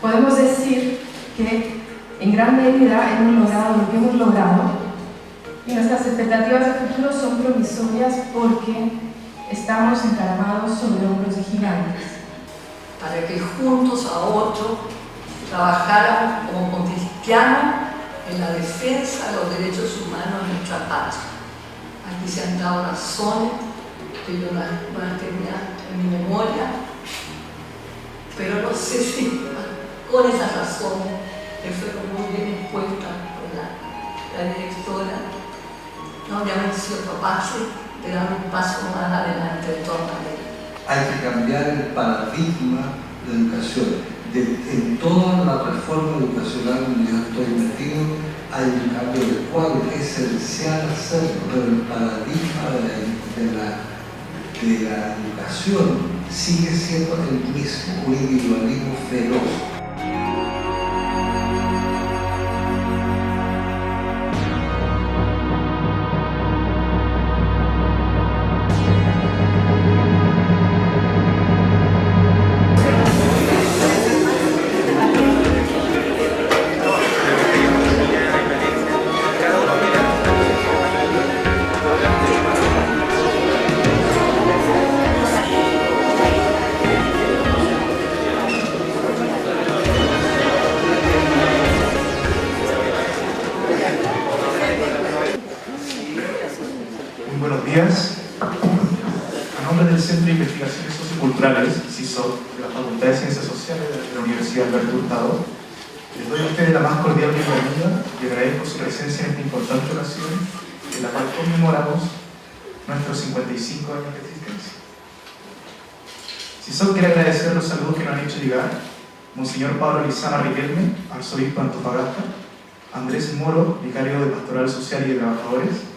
podemos decir que en gran medida hemos logrado lo que hemos logrado y nuestras expectativas de futuro son promisorias porque estamos encaramados sobre hombros de gigantes. Para que juntos a 8 trabajáramos como cristianos en la defensa de los derechos humanos en nuestra patria. Aquí se han dado razones que yo no las tenía en mi memoria, pero no sé si con esas razones que fueron muy bien expuestas por la directora, no habíamos sido capaces de dar un paso más adelante de todas maneras. Hay que cambiar el paradigma de educación. En toda la reforma educacional donde yo estoy metido, hay un cambio del cual es esencial hacerlo, pero el paradigma de la educación sigue siendo el mismo, un individualismo feroz. Buenos días. A nombre del Centro de Investigaciones Socioculturales, CISOC, de la Facultad de Ciencias Sociales de la Universidad Alberto Hurtado, les doy a ustedes la más cordial bienvenida y agradezco su presencia en esta importante ocasión en la cual conmemoramos nuestros 55 años de existencia. CISOC quiere agradecer los saludos que nos han hecho llegar Monseñor Pablo Lizama Riquelme, arzobispo de Antofagasta, Andrés Moro, vicario de Pastoral Social y de Trabajadores,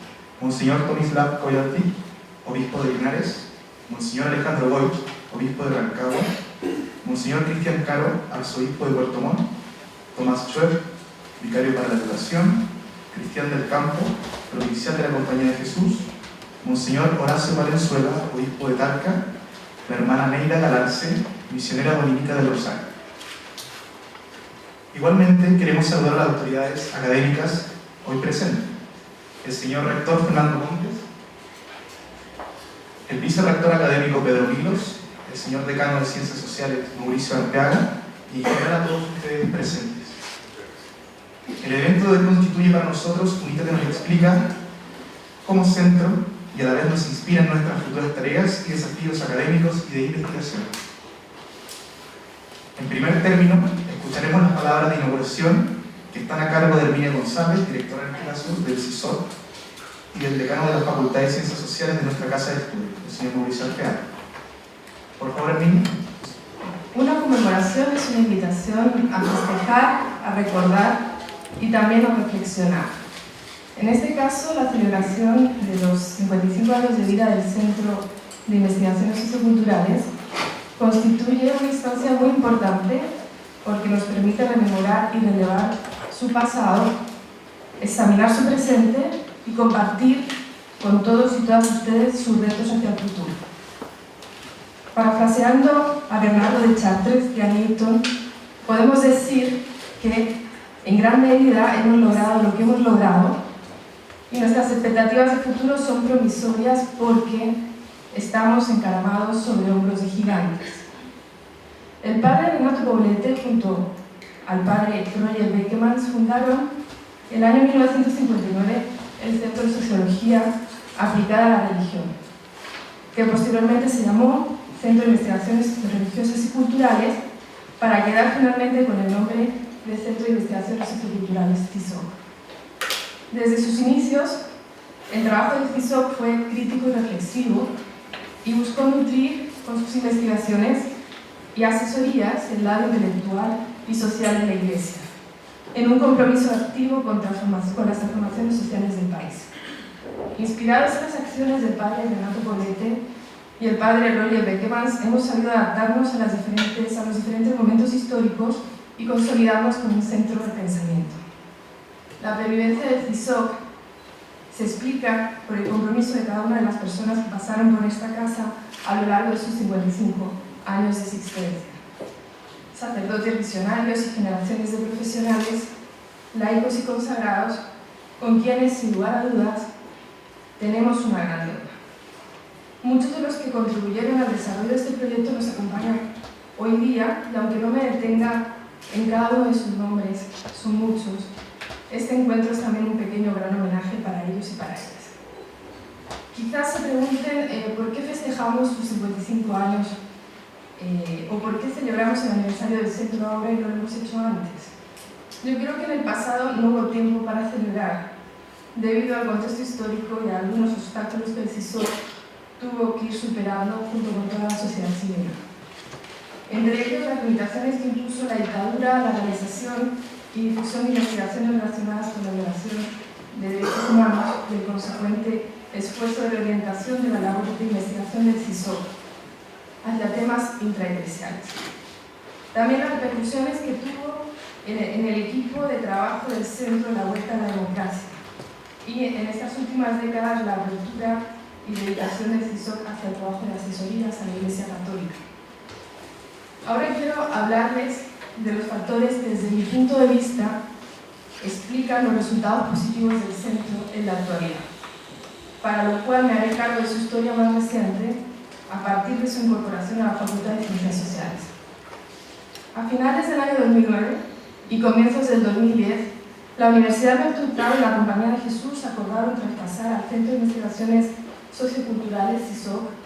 Monseñor Tomislav Koyalti, obispo de Linares, Monseñor Alejandro Goich, obispo de Rancagua, Monseñor Cristian Caro, arzobispo de Puerto Montt, Tomás Schwer, vicario para la educación, Cristian del Campo, provincial de la Compañía de Jesús, Monseñor Horacio Valenzuela, obispo de Talca, la hermana Neida Galarce, misionera dominica del Rosario. Igualmente queremos saludar a las autoridades académicas hoy presentes: el señor rector Fernando Montes, el vicerrector académico Pedro Milos, el señor decano de Ciencias Sociales Mauricio Arteaga y en general a todos ustedes presentes. El evento de hoy constituye para nosotros un hito que nos explica como centro y a la vez nos inspira en nuestras futuras tareas y desafíos académicos y de investigación. En primer término, escucharemos las palabras de inauguración que están a cargo de Herminia González, directora en este caso del CISOC, y del decano de la Facultad de Ciencias Sociales de nuestra Casa de Estudios, el señor Mauricio Arteaga. Por favor, Herminia. Una conmemoración es una invitación a festejar, a recordar y también a reflexionar. En este caso, la celebración de los 55 años de vida del Centro de Investigaciones Socioculturales constituye una instancia muy importante porque nos permite rememorar y relevar su pasado, examinar su presente y compartir con todos y todas ustedes sus retos hacia el futuro. Parafraseando a Bernardo de Chartres y a Newton, podemos decir que en gran medida hemos logrado lo que hemos logrado y nuestras expectativas de futuro son promisorias porque estamos encaramados sobre hombros de gigantes. El padre Renato Poblete junto al padre Roger Beckemans fundaron el año 1959 el Centro de Sociología aplicada a la religión, que posteriormente se llamó Centro de Investigaciones Religiosas y Culturales para quedar finalmente con el nombre de Centro de Investigaciones Socioculturales CISOC. Desde sus inicios, el trabajo del CISOC fue crítico y reflexivo y buscó nutrir con sus investigaciones y asesorías el lado intelectual y social de la Iglesia, en un compromiso activo con las transformaciones sociales del país. Inspirados en las acciones del padre Renato Poblete y el padre Roger Beckemans, hemos sabido adaptarnos a los diferentes momentos históricos y consolidarnos como un centro de pensamiento. La pervivencia del CISOC se explica por el compromiso de cada una de las personas que pasaron por esta casa a lo largo de sus 55 años de existencia. sacerdotes visionarios y generaciones de profesionales, laicos y consagrados, con quienes, sin lugar a dudas, tenemos una gran deuda. Muchos de los que contribuyeron al desarrollo de este proyecto nos acompañan hoy día, y aunque no me detenga en cada uno de sus nombres, son muchos, este encuentro es también un pequeño gran homenaje para ellos y para ellas. Quizás se pregunten por qué festejamos sus 55 años o por qué celebramos el aniversario del centro ahora y no lo hemos hecho antes. Yo creo que en el pasado no hubo tiempo para celebrar, debido al contexto histórico y a algunos obstáculos que el CSISOC tuvo que ir superando junto con toda la sociedad chilena. Entre ellos, las limitaciones que impuso la dictadura, la realización y difusión de investigaciones relacionadas con la violación de derechos humanos y el consecuente esfuerzo de reorientación de la labor de investigación del CSISOC hacia temas intraeclesiales. También las repercusiones que tuvo en el equipo de trabajo del Centro de la Vuelta a la Democracia y en estas últimas décadas la apertura y dedicación del CSISOC hacia el trabajo de asesorías a la Iglesia Católica. Ahora quiero hablarles de los factores que desde mi punto de vista explican los resultados positivos del centro en la actualidad, para lo cual me haré cargo de su historia más reciente a partir de su incorporación a la Facultad de Ciencias Sociales. A finales del año 2009 y comienzos del 2010, la Universidad Alberto Hurtado y la Compañía de Jesús acordaron traspasar al Centro de Investigaciones Socioculturales CSISOC,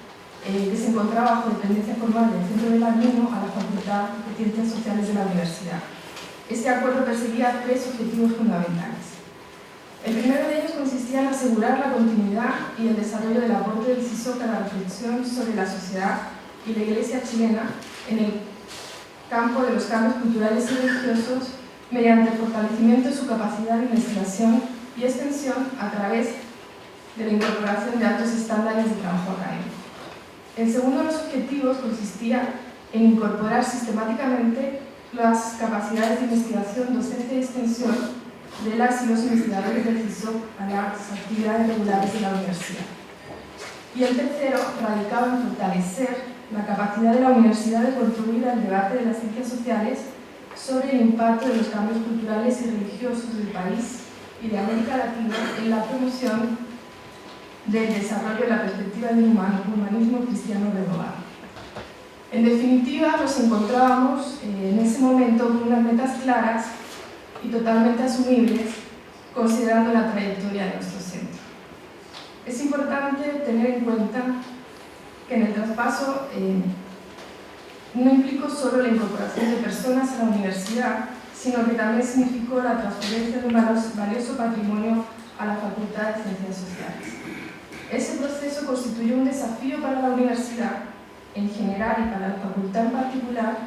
que se encontraba bajo dependencia formal del Centro del Alumno, a la Facultad de Ciencias Sociales de la Universidad. Este acuerdo perseguía 3 objetivos fundamentales. El primero de ellos consistía en asegurar la continuidad y el desarrollo del aporte del CSISOC a la reflexión sobre la sociedad y la Iglesia chilena en el campo de los cambios culturales y religiosos mediante el fortalecimiento de su capacidad de investigación y extensión a través de la incorporación de altos estándares de trabajo académico. El segundo de los objetivos consistía en incorporar sistemáticamente las capacidades de investigación, docencia y extensión de las y los investigadores del CSISOC a las actividades regulares de la universidad. Y el tercero radicaba en fortalecer la capacidad de la universidad de contribuir al debate de las ciencias sociales sobre el impacto de los cambios culturales y religiosos del país y de América Latina en la promoción del desarrollo de la perspectiva del humanismo cristiano renovado. En definitiva, nos encontrábamos en ese momento con unas metas claras y totalmente asumibles, considerando la trayectoria de nuestro centro. Es importante tener en cuenta que en el traspaso no implicó solo la incorporación de personas a la universidad, sino que también significó la transferencia de un valioso patrimonio a la Facultad de Ciencias Sociales. Ese proceso constituyó un desafío para la universidad en general y para la facultad en particular,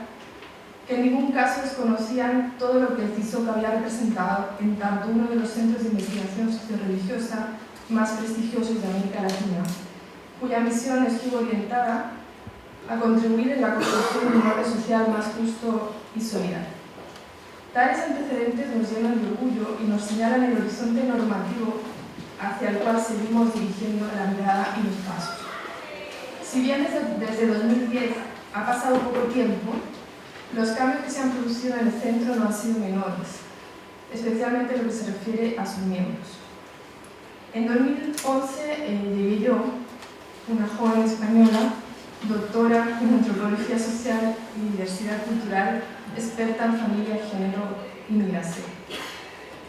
que en ningún caso desconocían todo lo que el CSISOC había representado en tanto uno de los centros de investigación socioreligiosa más prestigiosos de América Latina, cuya misión estuvo orientada a contribuir en la construcción de un orden social más justo y solidario. Tales antecedentes nos llenan de orgullo y nos señalan el horizonte normativo hacia el cual seguimos dirigiendo la mirada y los pasos. Si bien desde 2010 ha pasado poco tiempo, los cambios que se han producido en el centro no han sido menores, especialmente en lo que se refiere a sus miembros. En 2011 llegué yo, una joven española, doctora en Antropología Social y Diversidad Cultural, experta en familia, género y migración.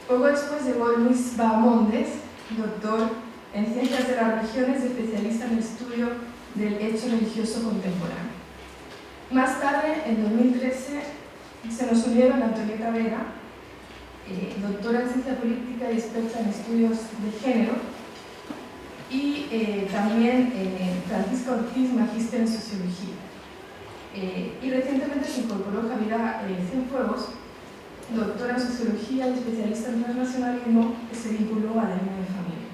Poco después llegó Luis Bahamondes, doctor en Ciencias de las Religiones y especialista en el estudio del hecho religioso contemporáneo. Más tarde, en 2013, se nos unieron Antonieta Vera, doctora en Ciencia Política y experta en estudios de género, y también Francisca Ortiz, magíster en Sociología. Y recientemente se incorporó Javiera Cienfuegos, doctora en Sociología y especialista en transnacionalismo, que se vinculó a la línea de familia.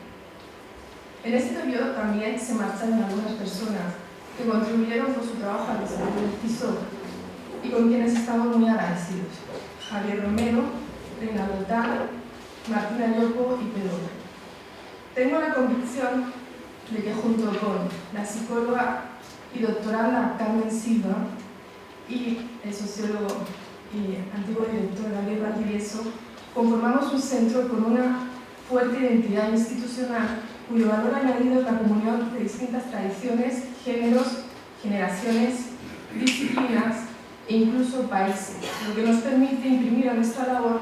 En este periodo también se marcharon algunas personas que contribuyeron con su trabajo al desarrollo del CSISOC y con quienes estamos muy agradecidos: Javier Romero, Reinaldo Tal, Martina Llopo y Pedro. Tengo la convicción de que junto con la psicóloga y doctora Carmen Silva y el sociólogo y antiguo director Gabriel Valdivieso, conformamos un centro con una fuerte identidad institucional cuyo valor añadido es la comunión de distintas tradiciones, géneros, generaciones, disciplinas e incluso países, lo que nos permite imprimir a nuestra labor,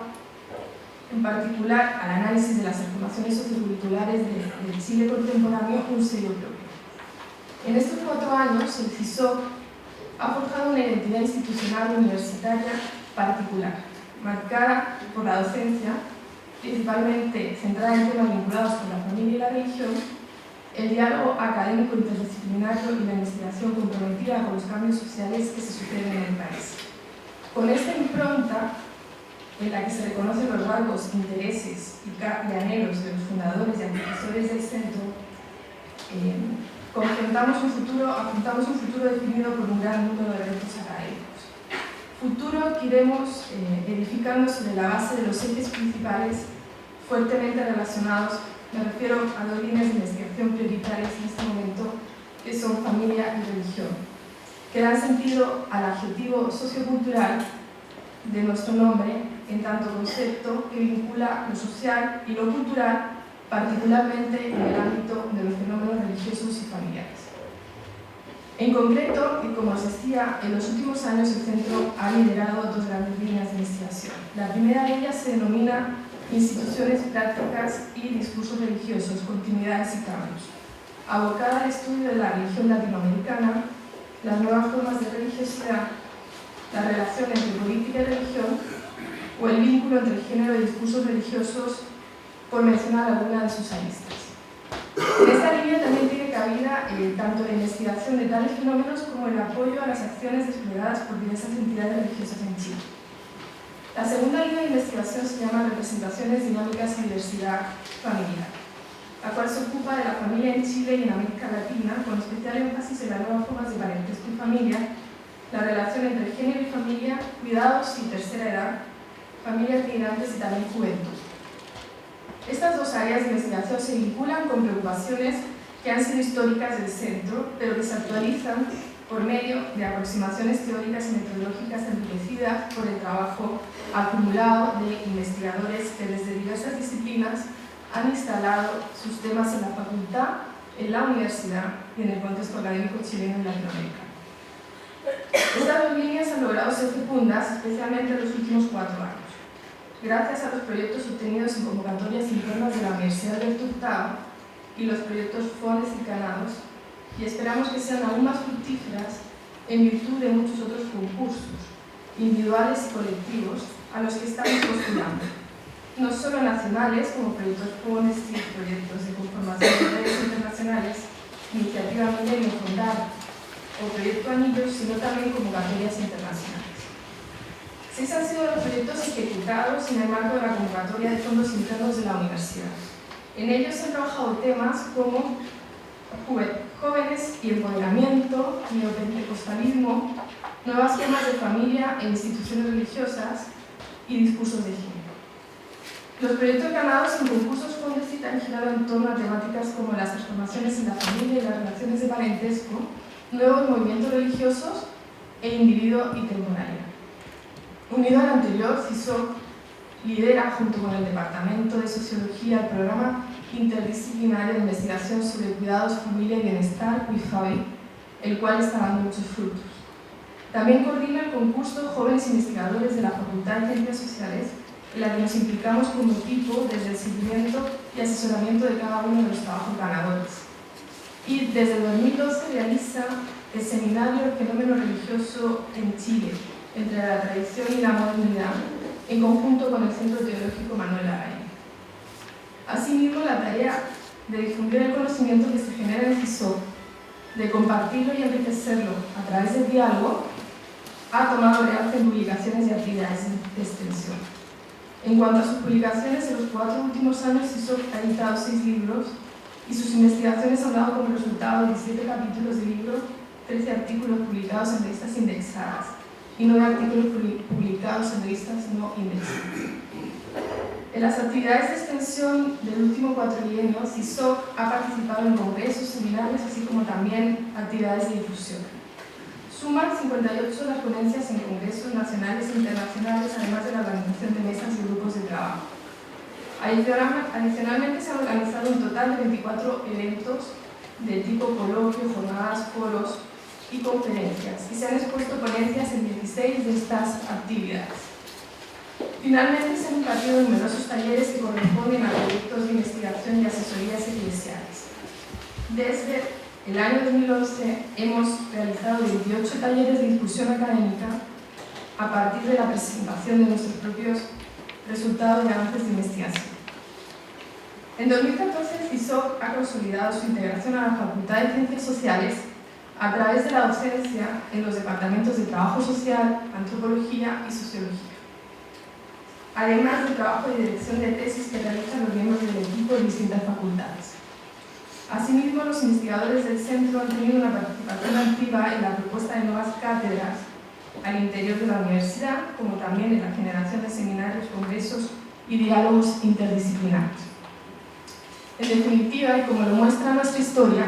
en particular al análisis de las transformaciones socioculturales del Chile contemporáneo, un sello propio. En estos 4 años, el CISOC ha forjado una identidad institucional universitaria particular, marcada por la docencia, principalmente centrada en temas vinculados con la familia y la religión, el diálogo académico interdisciplinario y la investigación comprometida con los cambios sociales que se suceden en el país. Con esta impronta, en la que se reconocen los rasgos, intereses y anhelos de los fundadores y antecesores del centro, afrontamos un futuro definido por un gran número de retos académicos. Futuro que iremos edificando sobre la base de los ejes principales fuertemente relacionados. Me refiero a 2 líneas de investigación prioritarias en este momento, que son familia y religión, que dan sentido al adjetivo sociocultural de nuestro nombre, en tanto concepto que vincula lo social y lo cultural, particularmente en el ámbito de los fenómenos religiosos y familiares. En concreto, y como os decía, en los últimos años el centro ha liderado 2 grandes líneas de investigación. La primera de ellas se denomina Instituciones, prácticas y discursos religiosos, continuidades y cambios, abocada al estudio de la religión latinoamericana, las nuevas formas de religiosidad, la relación entre política y religión o el vínculo entre género y discursos religiosos, por mencionar alguna de sus aristas. En esta línea también tiene cabida tanto la investigación de tales fenómenos como el apoyo a las acciones desplegadas por diversas entidades religiosas en Chile. La segunda línea de investigación se llama Representaciones, Dinámicas y Diversidad Familiar, la cual se ocupa de la familia en Chile y en América Latina, con especial énfasis en las nuevas formas de parentesco y familia, la relación entre género y familia, cuidados y tercera edad, familias migrantes y también juventud. Estas 2 áreas de investigación se vinculan con preocupaciones que han sido históricas del centro, pero que se actualizan por medio de aproximaciones teóricas y metodológicas enriquecidas por el trabajo acumulado de investigadores que desde diversas disciplinas han instalado sus temas en la facultad, en la universidad y en el contexto académico chileno y latinoamericano. Estas 2 líneas han logrado ser fecundas, especialmente en los últimos 4 años, gracias a los proyectos obtenidos en convocatorias internas de la Universidad de Hurtado y los proyectos FONES y Canados, y esperamos que sean aún más fructíferas en virtud de muchos otros concursos, individuales y colectivos, a los que estamos postulando, no solo nacionales, como proyectos FONES y proyectos de conformación de redes internacionales, Iniciativa Milenio Fondar o Proyecto Anillos, sino también convocatorias internacionales. 6 han sido los proyectos ejecutados en el marco de la convocatoria de fondos internos de la universidad. En ellos se han trabajado temas como jóvenes y empoderamiento, neopentecostalismo, nuevas formas de familia e instituciones religiosas y discursos de género. Los proyectos ganados en concursos FONDESIT han girado en torno a temáticas como las transformaciones en la familia y las relaciones de parentesco, nuevos movimientos religiosos e individuo y temporalidad. Unido al anterior, CISOC lidera, junto con el Departamento de Sociología, el programa interdisciplinario de investigación sobre cuidados, familia y bienestar, WIFABI, el cual está dando muchos frutos. También coordina el concurso Jóvenes Investigadores de la Facultad de Ciencias Sociales, en la que nos implicamos como equipo desde el seguimiento y asesoramiento de cada uno de los trabajos ganadores. Y desde el 2012 realiza el seminario El fenómeno religioso en Chile, entre la tradición y la modernidad, en conjunto con el Centro Teológico Manuel Larraín. Asimismo, la tarea de difundir el conocimiento que se genera en el CISOC, de compartirlo y enriquecerlo a través del diálogo, ha tomado realce en publicaciones y actividades de extensión. En cuanto a sus publicaciones, en los 4 últimos años CISOC ha editado 6 libros y sus investigaciones han dado como resultado 17 capítulos de libros, 13 artículos publicados en revistas indexadas y 9 artículos publicados en revistas no indexadas. En las actividades de extensión del último cuatrienio, CISOC ha participado en congresos, seminarios, así como también actividades de difusión. Suman 58 las ponencias en congresos nacionales e internacionales, además de la organización de mesas y grupos de trabajo. Adicionalmente, se han organizado un total de 24 eventos de tipo coloquio, jornadas, foros y conferencias, y se han expuesto ponencias en 16 de estas actividades. Finalmente, se han impartido numerosos talleres que corresponden a proyectos de investigación y asesorías eclesiales. Desde el año 2011 hemos realizado 28 talleres de discusión académica a partir de la presentación de nuestros propios resultados y avances de investigación. En 2014, el CISOC ha consolidado su integración a la Facultad de Ciencias Sociales a través de la docencia en los departamentos de Trabajo Social, Antropología y Sociología, además del trabajo de dirección de tesis que realizan los miembros del equipo de distintas facultades. Asimismo, los investigadores del centro han tenido una participación activa en la propuesta de nuevas cátedras al interior de la universidad, como también en la generación de seminarios, congresos y diálogos interdisciplinarios. En definitiva, y como lo muestra nuestra historia,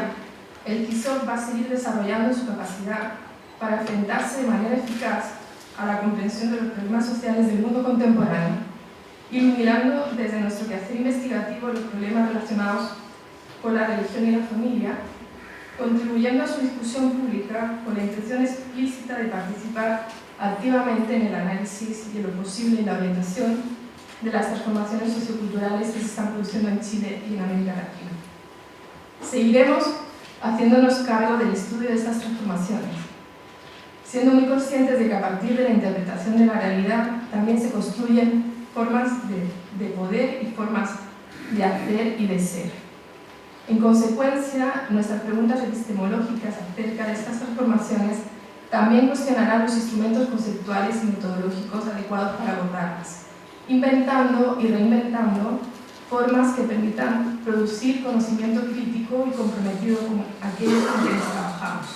el CISOC va a seguir desarrollando su capacidad para enfrentarse de manera eficaz a la comprensión de los problemas sociales del mundo contemporáneo, iluminando desde nuestro quehacer investigativo los problemas relacionados con la religión y la familia, contribuyendo a su discusión pública con la intención explícita de participar activamente en el análisis y en lo posible en la orientación de las transformaciones socioculturales que se están produciendo en Chile y en América Latina. Seguiremos haciéndonos cargo del estudio de estas transformaciones, siendo muy conscientes de que a partir de la interpretación de la realidad también se construyen formas de poder y formas de hacer y de ser. En consecuencia, nuestras preguntas epistemológicas acerca de estas transformaciones también cuestionarán los instrumentos conceptuales y metodológicos adecuados para abordarlas, inventando y reinventando formas que permitan producir conocimiento crítico y comprometido con aquellos con quienes trabajamos: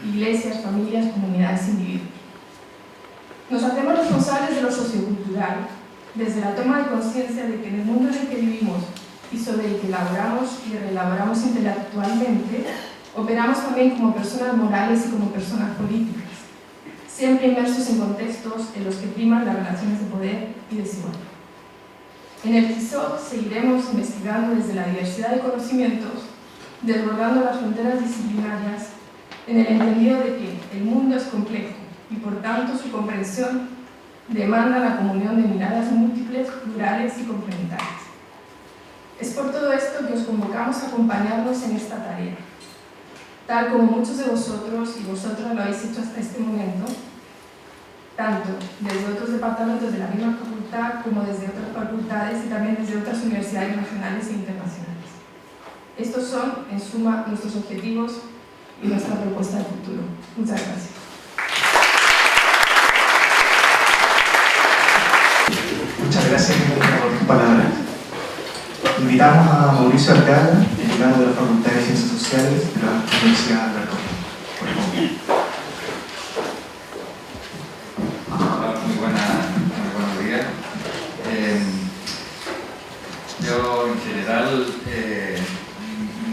iglesias, familias, comunidades, individuos. Nos hacemos responsables de lo sociocultural desde la toma de conciencia de que en el mundo en el que vivimos y sobre el que elaboramos y reelaboramos intelectualmente, operamos también como personas morales y como personas políticas, siempre inmersos en contextos en los que priman las relaciones de poder y desigualdad. En el CISOC seguiremos investigando desde la diversidad de conocimientos, desbordando las fronteras disciplinarias, en el entendido de que el mundo es complejo y por tanto su comprensión demanda la comunión de miradas múltiples, plurales y complementarias. Es por todo esto que os convocamos a acompañarnos en esta tarea, tal como muchos de vosotros y vosotras lo habéis hecho hasta este momento, tanto desde otros departamentos de la misma facultad como desde otras facultades y también desde otras universidades nacionales e internacionales. Estos son, en suma, nuestros objetivos y nuestra propuesta de futuro. Muchas gracias. Muchas gracias por tus palabras. Invitamos a Mauricio Arteaga, titular de la Facultad de Ciencias Sociales de la Universidad de Alberto. Por favor. Muy buenos días. Yo en general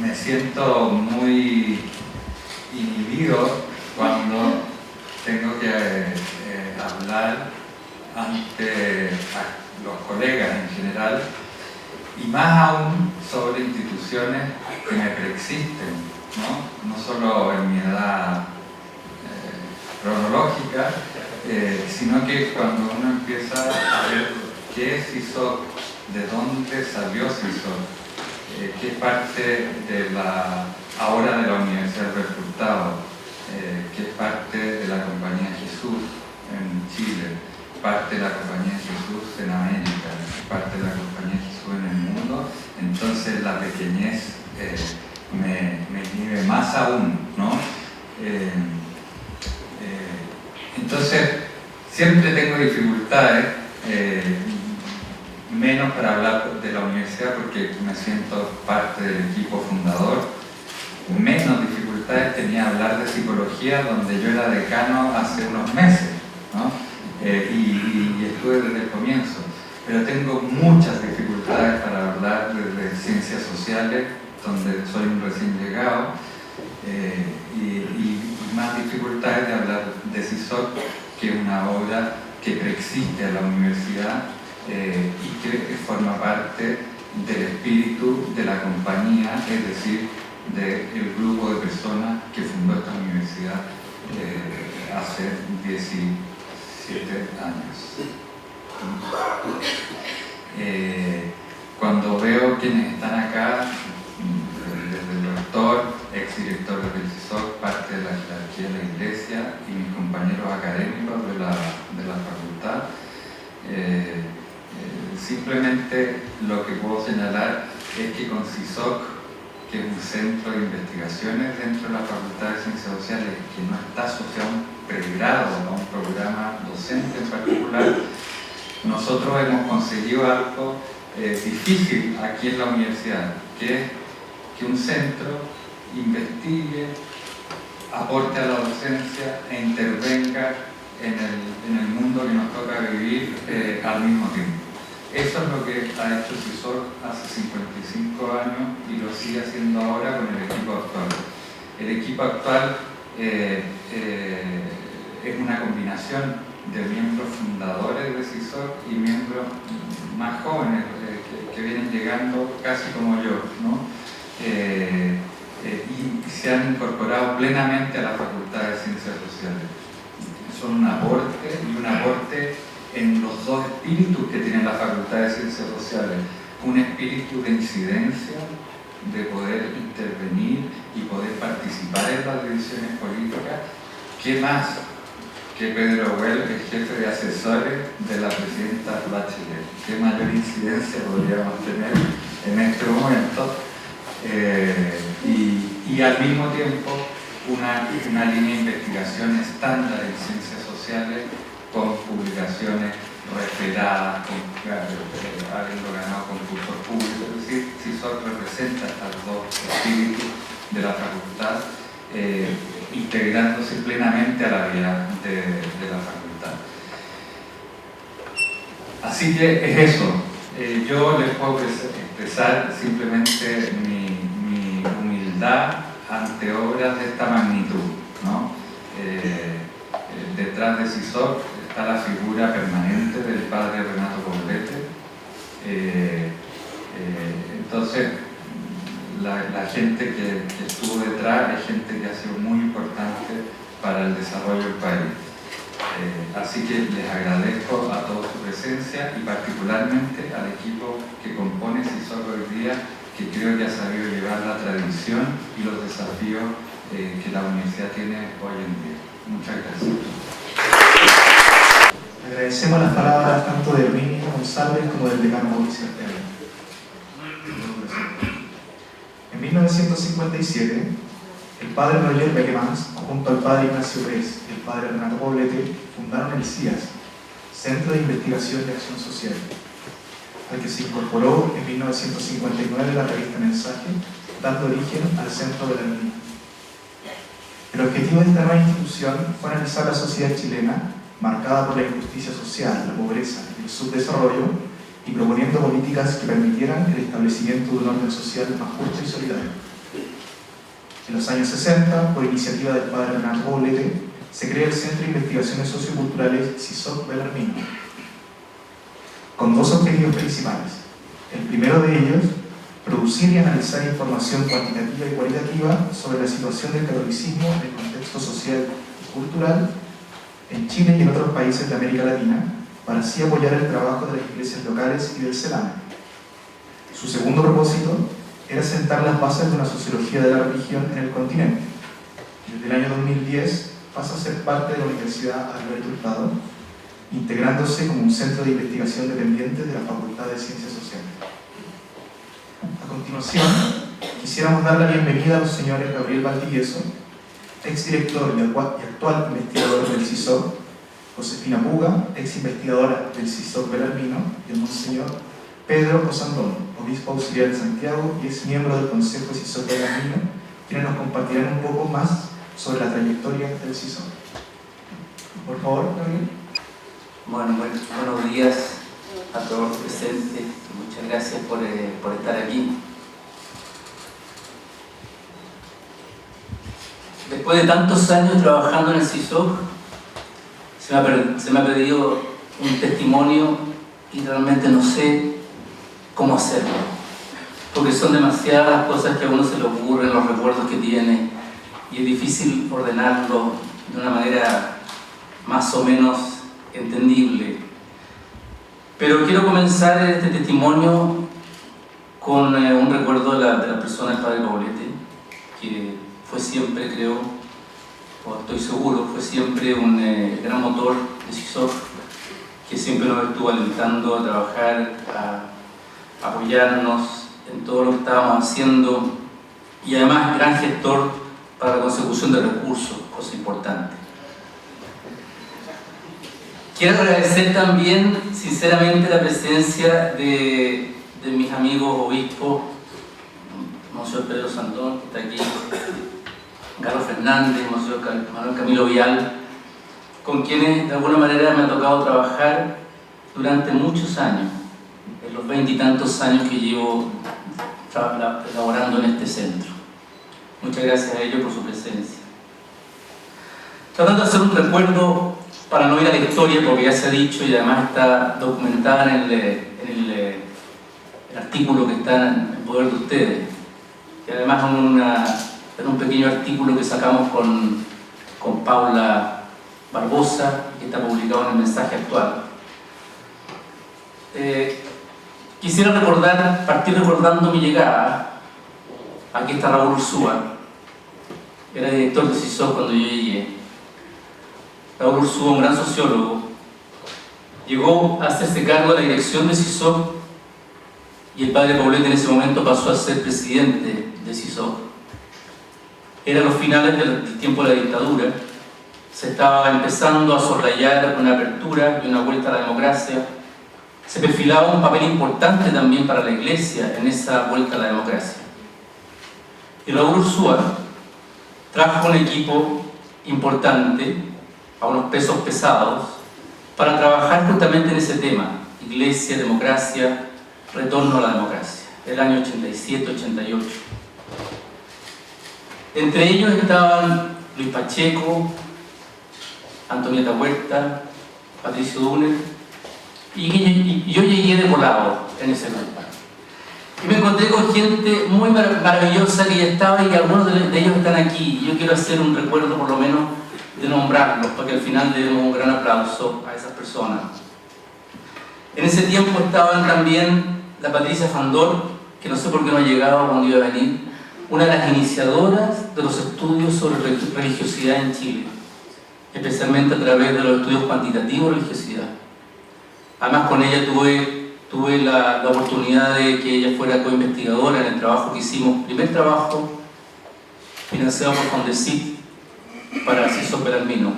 me siento muy inhibido cuando tengo que hablar ante los colegas en general, y más aún sobre instituciones que me preexisten, no solo en mi edad cronológica, sino que cuando uno empieza a ver qué es CISOC, de dónde salió CISOC, qué parte de ahora de la Universidad del Resultado, qué parte de la Compañía Jesús en Chile, parte de la Compañía Jesús en América, parte de la Compañía Jesús en el mundo. Entonces la pequeñez me inhibe más aún, ¿no? Entonces siempre tengo dificultades, menos para hablar de la universidad porque me siento parte del equipo fundador, menos dificultades tenía hablar de psicología, donde yo era decano hace unos meses, ¿no? Y estuve desde el comienzo, pero tengo muchas dificultades para hablar de ciencias sociales, donde soy un recién llegado, y más dificultades de hablar de CISOC, que es una obra que preexiste a la universidad y que forma parte del espíritu de la compañía, es decir, del grupo de personas que fundó esta universidad hace 17 años. Cuando veo quienes están acá, desde el doctor, exdirector del CISOC, parte de la jerarquía de la Iglesia, y mis compañeros académicos de la facultad, simplemente lo que puedo señalar es que con CISOC, que es un centro de investigaciones dentro de la Facultad de Ciencias Sociales, que no está asociado a un pregrado, a un programa docente en particular, nosotros hemos conseguido algo difícil aquí en la universidad, que es que un centro investigue, aporte a la docencia e intervenga en el mundo que nos toca vivir al mismo tiempo. Eso es lo que ha hecho CISOC hace 55 años y lo sigue haciendo ahora con el equipo actual. El equipo actual es una combinación de miembros fundadores de CISOC y miembros más jóvenes que vienen llegando casi como yo, ¿no? Y se han incorporado plenamente a la Facultad de Ciencias Sociales. Son un aporte en los dos espíritus que tiene la Facultad de Ciencias Sociales: un espíritu de incidencia, de poder intervenir y poder participar en las decisiones políticas. ¿Qué más que Pedro Well, el jefe de asesores de la presidenta Bachelet? ¿Qué mayor incidencia podríamos tener en este momento? Y al mismo tiempo una línea de investigación estándar en ciencias sociales, con publicaciones referadas, habiendo ganado concursos públicos. Es decir, CISOC representa a los dos espíritus de la facultad, integrándose plenamente a la vida de la facultad. Así que es eso. Yo les puedo expresar simplemente mi humildad ante obras de esta magnitud, ¿no? Detrás de CISOC está la figura permanente del padre Renato Poblete. Entonces, la gente que estuvo detrás es gente que ha sido muy importante para el desarrollo del país. Así que les agradezco a todos su presencia y particularmente al equipo que compone CISOC hoy día, que creo que ha sabido llevar la tradición y los desafíos que la universidad tiene hoy en día. Muchas gracias. Agradecemos las palabras tanto de Herminio González como del decano Mauricio Ortega. En 1957, el padre Roger Beckemans, junto al padre Ignacio Pérez y el padre Renato Poblete, fundaron el CIAS, Centro de Investigación y Acción Social, al que se incorporó en 1959 la revista Mensaje, dando origen al Centro Belarmino. El objetivo de esta nueva institución fue analizar la sociedad chilena, marcada por la injusticia social, la pobreza y el subdesarrollo, y proponiendo políticas que permitieran el establecimiento de un orden social más justo y solidario. En los años 60, por iniciativa del padre Renato Poblete, se crea el Centro de Investigaciones Socioculturales CISOC Belarmino, con dos objetivos principales. El primero de ellos, producir y analizar información cuantitativa y cualitativa sobre la situación del catolicismo en el contexto social y cultural en Chile y en otros países de América Latina, para así apoyar el trabajo de las iglesias locales y del CELAM. Su segundo propósito era sentar las bases de una sociología de la religión en el continente. Desde el año 2010 pasa a ser parte de la Universidad Alberto Hurtado, integrándose como un centro de investigación dependiente de la Facultad de Ciencias Sociales. A continuación, quisiéramos dar la bienvenida a los señores Gabriel Valdivieso, exdirector y actual investigador del CISOC, Josefina Puga, ex investigadora del CISOC Belarmino, y el monseñor Pedro Osandón, obispo auxiliar de Santiago y ex miembro del Consejo de CISOC Belarmino, quienes nos compartirán un poco más sobre la trayectoria del CISOC. Por favor, Gabriel. Bueno, buenos días a todos los presentes. Muchas gracias por estar aquí. Después de tantos años trabajando en el CISOC, se me ha pedido un testimonio y realmente no sé cómo hacerlo, porque son demasiadas las cosas que a uno se le ocurren, los recuerdos que tiene, y es difícil ordenarlo de una manera más o menos entendible. Pero quiero comenzar este testimonio con un recuerdo de la persona del padre Poblete, que fue siempre, creo, o estoy seguro, fue siempre un gran motor de CISOC, que siempre nos estuvo alentando a trabajar, a apoyarnos en todo lo que estábamos haciendo, y además gran gestor para la consecución de recursos, cosa importante. Quiero agradecer también sinceramente la presencia de mis amigos obispos, Monseñor Pedro Santón, que está aquí, Carlos Fernández, Monseñor Manuel Camilo Vial, con quienes de alguna manera me ha tocado trabajar durante muchos años, en los 20 y tantos años que llevo laborando en este centro. Muchas gracias a ellos por su presencia. Tratando de hacer un recuerdo para no ir a la historia, porque ya se ha dicho y además está documentada en el artículo que está en poder de ustedes, que además es un pequeño artículo que sacamos con Paula Barbosa, que está publicado en el Mensaje Actual. Quisiera partir recordando mi llegada. Aquí está Raúl Ursúa, era director de CISOC cuando yo llegué. Raúl Ursúa, un gran sociólogo, llegó a hacerse cargo de la dirección de CISOC y el padre Poblete en ese momento pasó a ser presidente de CISOC. Eran los finales del tiempo de la dictadura, se estaba empezando a soslayar una apertura y una vuelta a la democracia, se perfilaba un papel importante también para la Iglesia en esa vuelta a la democracia. Y Raúl Ursúa trajo un equipo importante, a unos pesos pesados, para trabajar justamente en ese tema: Iglesia, democracia, retorno a la democracia, el año 87-88. Entre ellos estaban Luis Pacheco, Antonieta Huerta, Patricio Duner, y yo llegué de volado en ese grupo. Y me encontré con gente muy maravillosa que ya estaba, y algunos de ellos están aquí. Yo quiero hacer un recuerdo, por lo menos, de nombrarlos, para que al final le demos un gran aplauso a esas personas. En ese tiempo estaban también la Patricia Fandor, que no sé por qué no ha llegado cuando iba a venir, una de las iniciadoras de los estudios sobre religiosidad en Chile, especialmente a través de los estudios cuantitativos de religiosidad. Además, con ella tuve la oportunidad de que ella fuera coinvestigadora en el trabajo que hicimos, primer trabajo financiado por Fondesit para CISOC Belarmino.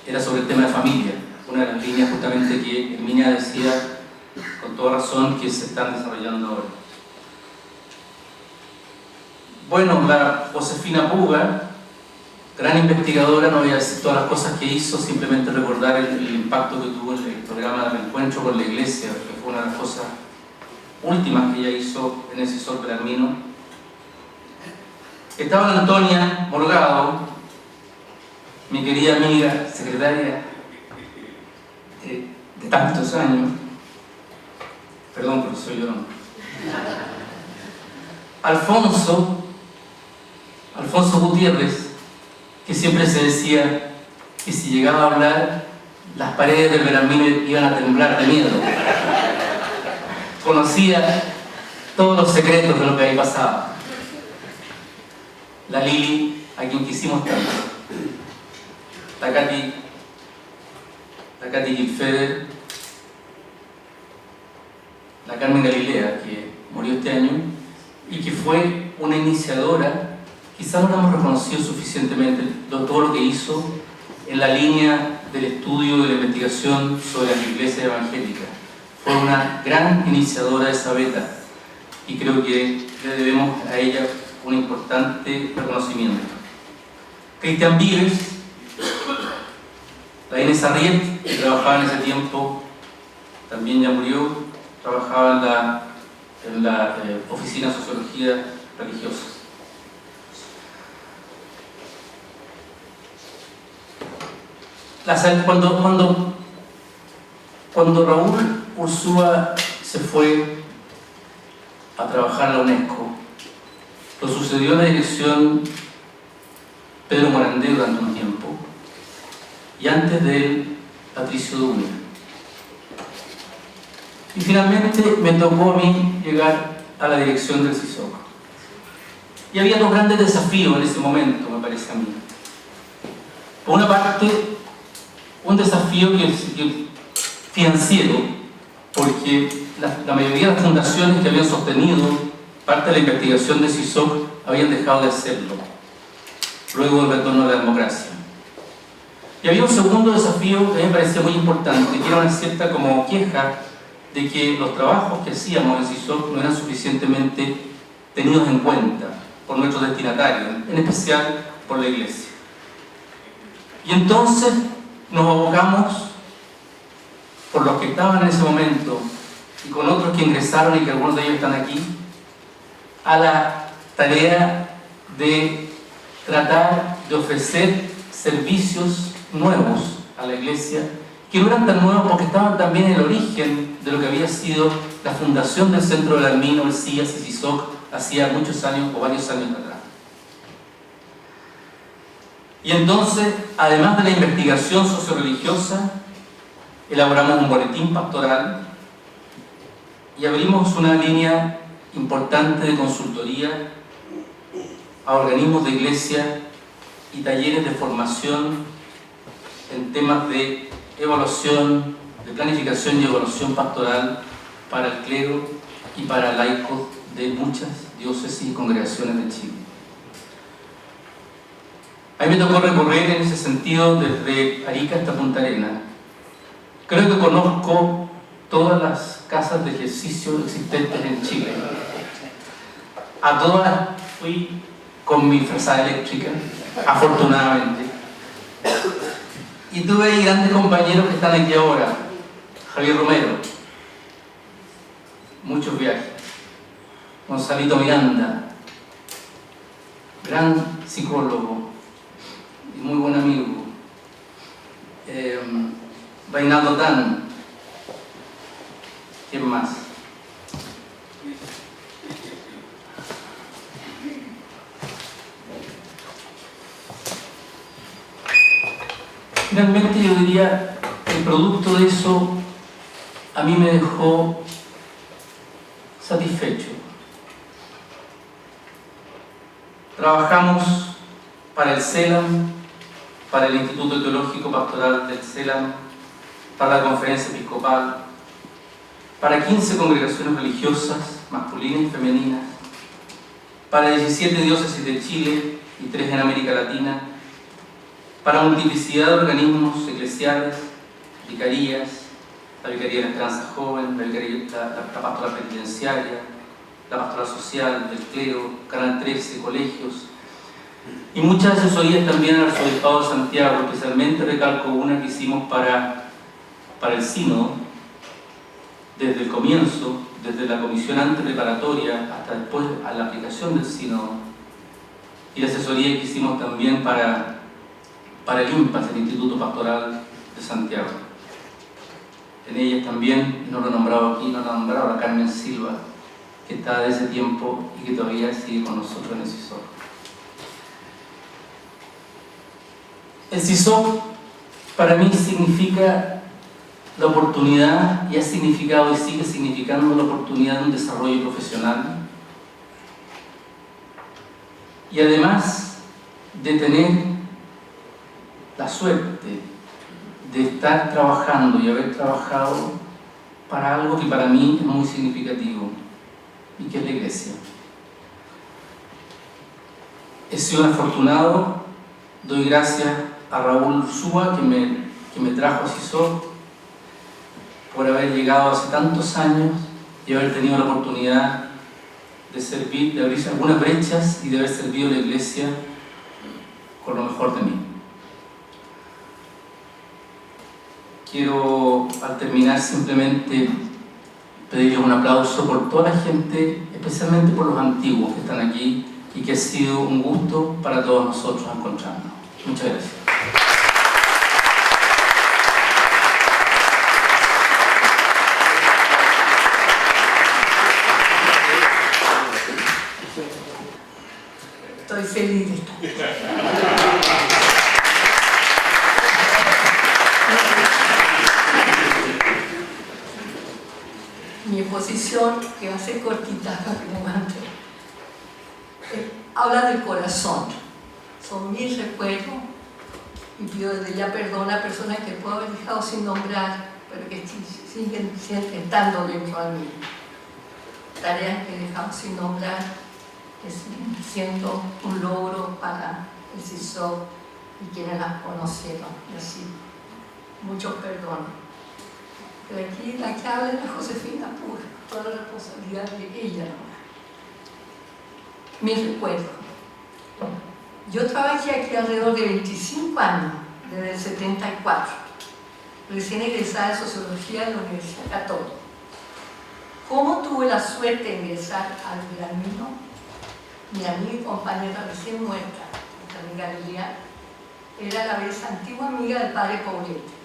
Era sobre el tema de familia, una de las líneas justamente que Herminia decía con toda razón que se están desarrollando ahora. Bueno, la Josefina Puga, gran investigadora, no voy a decir todas las cosas que hizo, simplemente recordar el impacto que tuvo el programa de reencuentro con la Iglesia, que fue una de las cosas últimas que ella hizo en el CISOC Belarmino. Estaba Antonia Morgado, mi querida amiga, secretaria de tantos años. Perdón, porque soy yo. Alfonso Gutiérrez, que siempre se decía que si llegaba a hablar, las paredes del Belarmino iban a temblar de miedo. Conocía todos los secretos de lo que ahí pasaba. La Lili, a quien quisimos tanto. La Katy Gilfeder, la Carmen Galilea, que murió este año y que fue una iniciadora. Quizás no la hemos reconocido suficientemente todo lo que hizo en la línea del estudio, de la investigación sobre las iglesias evangélicas. Fue una gran iniciadora de esa beta y creo que le debemos a ella un importante reconocimiento. Cristian Vives, la Inés Arriet, que trabajaba en ese tiempo, también ya murió, trabajaba en la Oficina de Sociología Religiosa. Cuando Raúl Ursúa se fue a trabajar a la UNESCO, lo sucedió en la dirección Pedro Morandé durante un tiempo, y antes de él, Patricio Duner. Y finalmente me tocó a mí llegar a la dirección del CISOC. Y había dos grandes desafíos en ese momento, me parece a mí. Por una parte, un desafío financiero, porque la mayoría de las fundaciones que habían sostenido parte de la investigación de CISOC habían dejado de hacerlo, luego del retorno a la democracia. Y había un segundo desafío que a mí me parecía muy importante, que era una cierta como queja de que los trabajos que hacíamos en CISOC no eran suficientemente tenidos en cuenta por nuestros destinatarios, en especial por la Iglesia. Y entonces nos abocamos, por los que estaban en ese momento y con otros que ingresaron y que algunos de ellos están aquí, a la tarea de tratar de ofrecer servicios nuevos a la Iglesia, que no eran tan nuevos porque estaban también en el origen de lo que había sido la fundación del Centro del Almino, el CIAS y CISOC, hacía muchos años o varios años atrás. Y entonces, además de la investigación socio-religiosa, elaboramos un boletín pastoral y abrimos una línea importante de consultoría a organismos de iglesia y talleres de formación en temas de evaluación, de planificación y evaluación pastoral para el clero y para laicos de muchas diócesis y congregaciones de Chile. A mí me tocó recorrer en ese sentido desde Arica hasta Punta Arenas. Creo que conozco todas las casas de ejercicio existentes en Chile. A todas fui con mi frazada eléctrica, afortunadamente. Y tuve grandes compañeros que están aquí ahora. Javier Romero, muchos viajes. Gonzalito Miranda, gran psicólogo y muy buen amigo. Reinaldo Tan, ¿quién más? Finalmente yo diría, el producto de eso a mí me dejó satisfecho. Trabajamos para el CELAM, para el Instituto Teológico Pastoral del CELAM, para la Conferencia Episcopal, para 15 congregaciones religiosas, masculinas y femeninas, para 17 diócesis de Chile y 3 en América Latina, para multiplicidad de organismos eclesiales, vicarías, la Vicaría de la Esperanza Joven, la Pastoral Penitenciaria, la Pastoral Social, del Clero, Canal 13, colegios, y muchas asesorías también al Arzobispado de Santiago, especialmente recalco una que hicimos para el Sínodo, desde el comienzo, desde la comisión antepreparatoria hasta después a la aplicación del Sínodo, y la asesoría que hicimos también para el IMPAS, el Instituto Pastoral de Santiago. En ellas también, no lo he nombrado aquí, no lo he nombrado a Carmen Silva, que está de ese tiempo y que todavía sigue con nosotros en el CISOC. El CISOC para mí significa la oportunidad, y ha significado y sigue significando la oportunidad de un desarrollo profesional, y además de tener la suerte de estar trabajando y haber trabajado para algo que para mí es muy significativo, y que es la Iglesia. He sido un afortunado, doy gracias a Raúl Ursúa que me trajo a CISOC, por haber llegado hace tantos años y haber tenido la oportunidad de servir, de abrirse algunas brechas y de haber servido a la Iglesia con lo mejor de mí. Quiero, al terminar, simplemente pedirles un aplauso por toda la gente, especialmente por los antiguos que están aquí, y que ha sido un gusto para todos nosotros encontrarnos. Muchas gracias. feliz de estar aquí. Mi exposición, que va a ser cortita, como antes, habla del corazón. Son mis recuerdos y pido desde ya perdón a personas que puedo haber dejado sin nombrar, pero que siguen estando dentro de mí. Tareas que he dejado sin nombrar, que siguen siendo un logro para el CISOC y quienes las conocieron. Y así, muchos perdones. Pero aquí la que habla es la Josefina Pura, toda la responsabilidad de ella. Mis recuerdos. Yo trabajé aquí alrededor de 25 años, desde el 74, recién egresada de Sociología de la Universidad Católica. ¿Cómo tuve la suerte de ingresar al Granino? Mi amiga y compañera recién muerta, mi amiga Galilea, era a la vez antigua amiga del padre Poblete.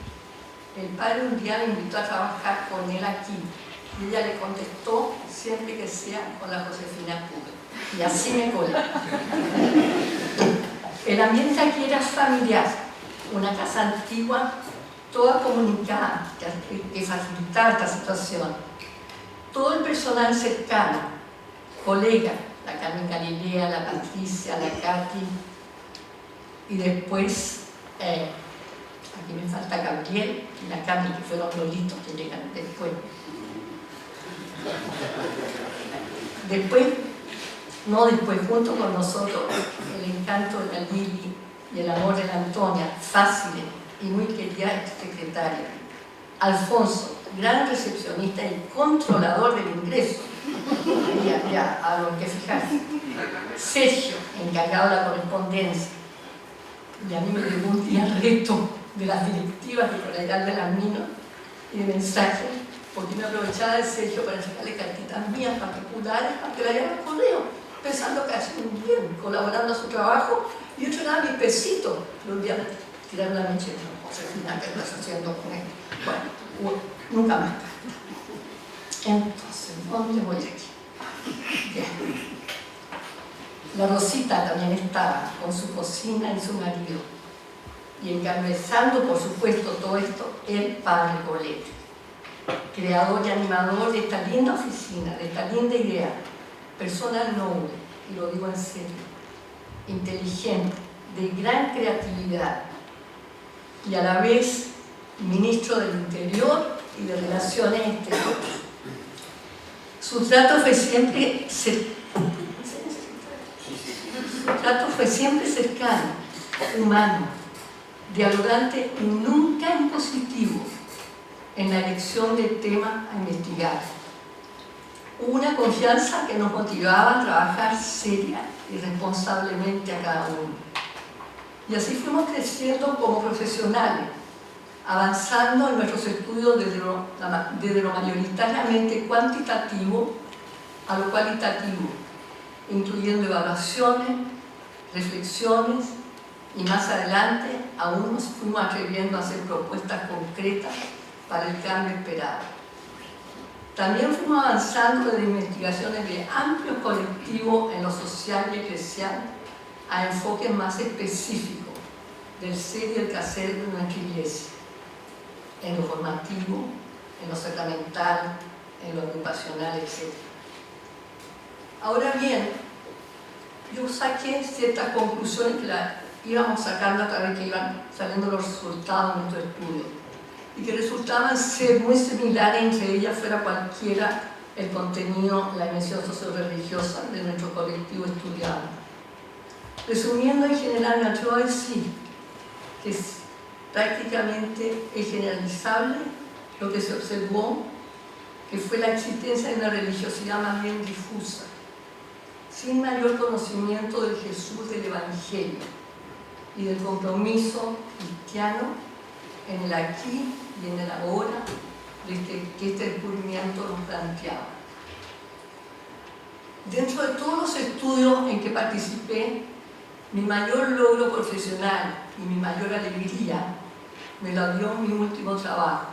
El padre un día me invitó a trabajar con él aquí y ella le contestó siempre que sea con la Josefina Pura. Y así me colé. El ambiente aquí era familiar, una casa antigua, toda comunicada, que facilitaba esta situación. Todo el personal cercano, colegas, la Carmen Galilea, la Patricia, la Katy, y después, aquí me falta Gabriel y la Carmen, que fueron lolitos que llegan después. Después, junto con nosotros, el encanto de la Lili y el amor de la Antonia, fácil y muy querida secretaria. Alfonso, gran recepcionista y controlador del ingreso. Ya, a lo que fijarse. Sergio, encargado de la correspondencia. Y a mí me llegó un día reto de las directivas de Colegial de las Minas y de mensajes, porque me aprovechaba de Sergio para sacarle cartitas mías particulares para que la llevara al correo, pensando que hacía un bien, colaborando a su trabajo, y yo era mi pesito. Pero un día me tiraron la mecha y me dijo, Josefina, ¿qué estás haciendo con él? Bueno, nunca más. Entonces, ¿dónde voy aquí? Bien. La Rosita también estaba con su cocina y su marido. Y encabezando, por supuesto, todo esto, el padre Colette, creador y animador de esta linda oficina, de esta linda idea, persona noble, y lo digo en serio, inteligente, de gran creatividad, y a la vez ministro del Interior y de Relaciones Exteriores. Su trato fue siempre cercano, humano, dialogante y nunca impositivo en la elección de temas a investigar. Hubo una confianza que nos motivaba a trabajar seria y responsablemente a cada uno. Y así fuimos creciendo como profesionales, avanzando en nuestros estudios desde lo mayoritariamente cuantitativo a lo cualitativo, incluyendo evaluaciones, reflexiones, y más adelante aún nos fuimos atreviendo a hacer propuestas concretas para el cambio esperado. También fuimos avanzando desde investigaciones de amplios colectivos en lo social y eclesial a enfoques más específicos del ser y el quehacer de nuestra iglesia, en lo formativo, en lo sacramental, en lo educacional, etc. Ahora bien, yo saqué ciertas conclusiones que las íbamos sacando a través que iban saliendo los resultados de nuestro estudio y que resultaban ser muy similares entre ellas, fuera cualquiera el contenido, la dimensión socio-religiosa de nuestro colectivo estudiado. Resumiendo, en general, me atrevo a decir que prácticamente es generalizable lo que se observó, que fue la existencia de una religiosidad más bien difusa, sin mayor conocimiento del Jesús del Evangelio y del compromiso cristiano en el aquí y en el ahora que este descubrimiento nos planteaba. Dentro de todos los estudios en que participé, mi mayor logro profesional y mi mayor alegría me lo dio mi último trabajo,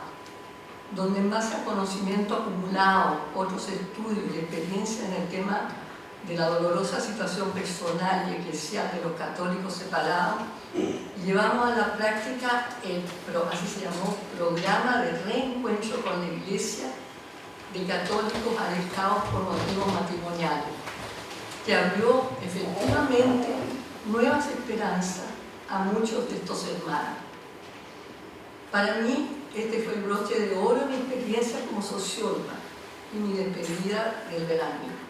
donde en base a conocimiento acumulado, otros estudios y experiencia en el tema, de la dolorosa situación personal y eclesial de los católicos separados, llevamos a la práctica así se llamó, Programa de Reencuentro con la Iglesia de Católicos Alejados por Motivos Matrimoniales, que abrió efectivamente nuevas esperanzas a muchos de estos hermanos. Para mí, este fue el broche de oro de mi experiencia como socióloga y mi despedida del verano.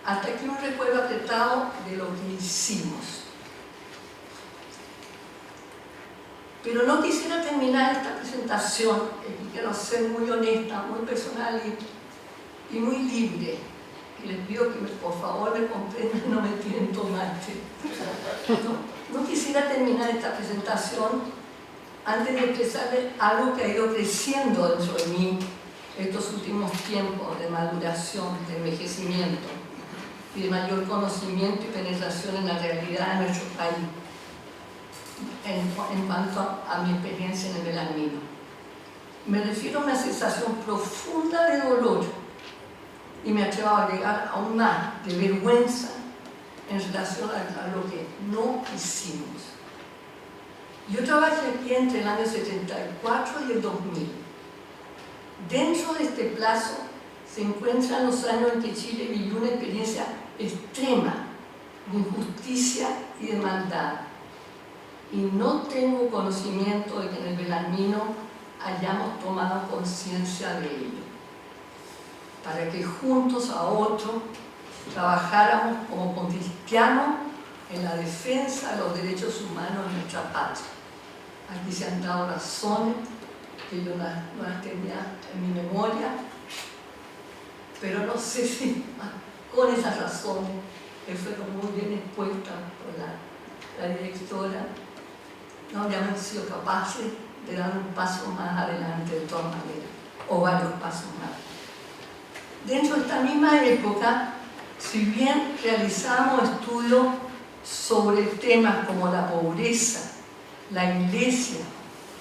Hasta aquí un recuerdo apretado de lo que hicimos. Pero no quisiera terminar esta presentación, y quiero ser muy honesta, muy personal y muy libre. Y les pido que por favor me comprendan, no me tiren tomate. No quisiera terminar esta presentación antes de expresarles algo que ha ido creciendo dentro de mí estos últimos tiempos de maduración, de envejecimiento y de mayor conocimiento y penetración en la realidad de nuestro país en cuanto a mi experiencia en el Belarmino. Me refiero a una sensación profunda de dolor y me atrevo a agregar aún más de vergüenza en relación a lo que no hicimos. Yo trabajé aquí entre el año 74 y el 2000. Dentro de este plazo se encuentran los años en que Chile vivió una experiencia extrema de injusticia y de maldad. Y no tengo conocimiento de que en el Belarmino hayamos tomado conciencia de ello, para que juntos a otros trabajáramos como cristianos en la defensa de los derechos humanos en nuestra patria. Aquí se han dado razones que yo no las tenía en mi memoria, pero no sé si con esas razones que fueron muy bien expuestas por la directora, no habríamos sido capaces de dar un paso más adelante de todas maneras, o varios pasos más. Dentro de esta misma época, si bien realizamos estudios sobre temas como la pobreza, la iglesia